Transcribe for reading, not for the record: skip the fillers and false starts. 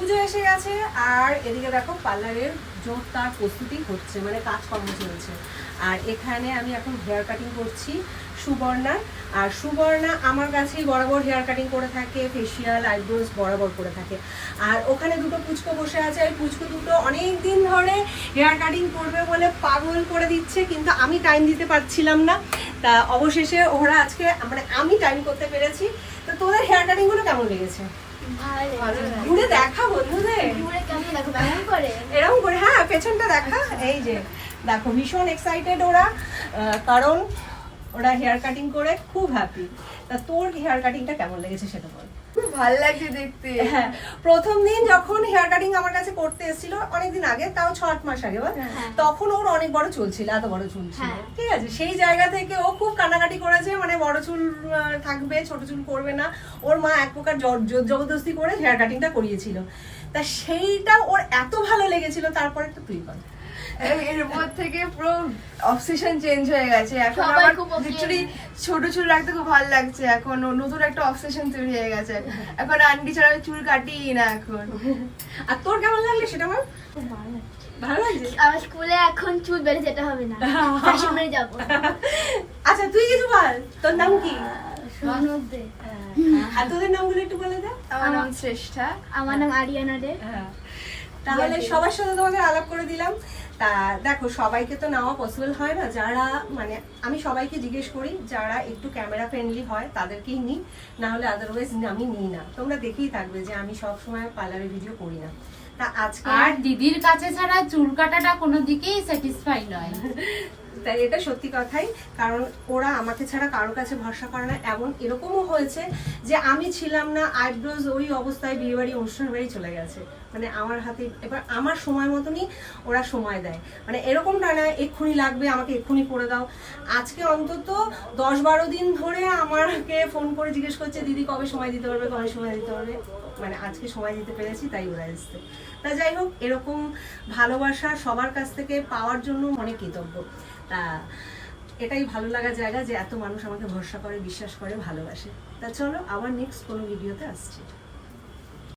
পুজো এসে গেছে আর এদিকে দেখো পার্লারের জোরদার প্রস্তুতি হচ্ছে, মানে কাজকর্ম চলছে। আর এখানে আমি এখন হেয়ার কাটিং করছি সুবর্ণার। আর সুবর্ণা আমার কাছেই বরাবর হেয়ার কাটিং করে থাকে, ফেসিয়াল আইব্রোজ বরাবর করে থাকে। আর ওখানে দুটো পুচকো বসে আছে, ওই পুচকো দুটো অনেক দিন ধরে হেয়ার কাটিং করবে বলে পাগল করে দিচ্ছে, কিন্তু আমি টাইম দিতে পারছিলাম না। তা অবশেষে ওরা আজকে মানে আমি টাইম করতে পেরেছি। তো তোদের হেয়ার কাটিংগুলো কেমন লেগেছে? ঘুরে দেখা বন্ধুদের, এরকম করে, হ্যাঁ পেছনটা দেখা। এই যে দেখো ভীষণ এক্সাইটেড ওরা, কারণ ওরা হেয়ার কাটিং করে খুব হ্যাপি। তা তোর হেয়ার কাটিংটা কেমন লেগেছে সেটা বল। খুব ভালো লাগছে দেখতে। হ্যাঁ, প্রথম দিন যখন হেয়ার কাটিং আমার কাছে করতে এসেছিল অনেকদিন আগে, তাও 6-8 মাস আগে, তখন ওর অনেক বড় চুল ছিল, এত বড় চুল ছিল, ঠিক আছে। সেই জায়গা থেকে ও খুব কান্নাকাটি করেছে, মানে বড় চুল থাকবে, ছোট চুল করবে না। ওর মা এক প্রকার জবরদস্তি করে হেয়ার কাটিংটা করিয়েছিল। তা সেইটা ওর এত ভালো লেগেছিল, তারপরে তো তুই বল। এরপর থেকে পুরো অবসেশন চেঞ্জ হয়ে গেছে। এখন আমার লিটারালি ছোট চুল রাখতে খুব ভালো লাগছে। এখন নতুন একটা অবসেশন তৈরি হয়ে গেছে। এখন আন্টি ছাড়া আমি চুল কাটি না এখন। আর তোর কেমন লাগলো সেটা বল। ভালো লাগছে? আমার স্কুলে এখন চুল বেড়ে যেতে হবে না, ফ্যাশনে যাব। আচ্ছা তুই কিছু বল, তোর নাম কি? সোনমধ্যে। আর তোদের নামগুলো একটু বলে দে। আমার নাম শ্রেষ্ঠা। আমার নাম আরিয়ানা দে। তাহলে সবার সাথে তোমাদের আলাপ করে দিলাম। তা দেখো, সবাইকে তো নেওয়া পসিবল হয় না, যারা মানে আমি সবাইকে জিজ্ঞেস করি যারা একটু ক্যামেরা ফ্রেন্ডলি হয় তাদেরকেই নিই, না হলে আদারওয়াইজ আমি নিই না। তোমরা দেখেই থাকবে যে আমি সব সময় পার্লারের ভিডিও করি না। তা আজকে আর দিদির কাছে ছাড়া চুল কাটাটা কোনো দিকেই স্যাটিসফাই নয়। তাই এটা সত্যি কথাই, কারণ ওরা আমাকে ছাড়া কারোর কাছে ভরসা করে না। এরকমও হয়েছে যে আমি ছিলাম না, আইব্রোজ ওই অবস্থায় বিয়ে বাড়ি অনুষ্ঠান বাড়ি চলে গেছে, মানে আমার হাতে। এবার আমার সময় মতনই ওরা সময় দেয়, মানে এরকমটা না এক্ষুনি লাগবে আমাকে এক্ষুনি করে দাও। আজকে অন্তত 10-12 দিন ধরে আমাকে ফোন করে জিজ্ঞেস করছে দিদি কবে সময় দিতে পারবে, কবে সময় দিতে পারবে। মানে আজকে সময় দিতে পেরেছি, তাই ওরা এসছে। তা যাই হোক, এরকম ভালোবাসা সবার কাছ থেকে পাওয়ার জন্য অনেক কৃতজ্ঞ। তা এটাই ভালো লাগার জায়গা যে এত মানুষ আমাকে ভরসা করে, বিশ্বাস করে, ভালোবাসে। তা চলো আবার নেক্সট কোনো ভিডিওতে আসছি।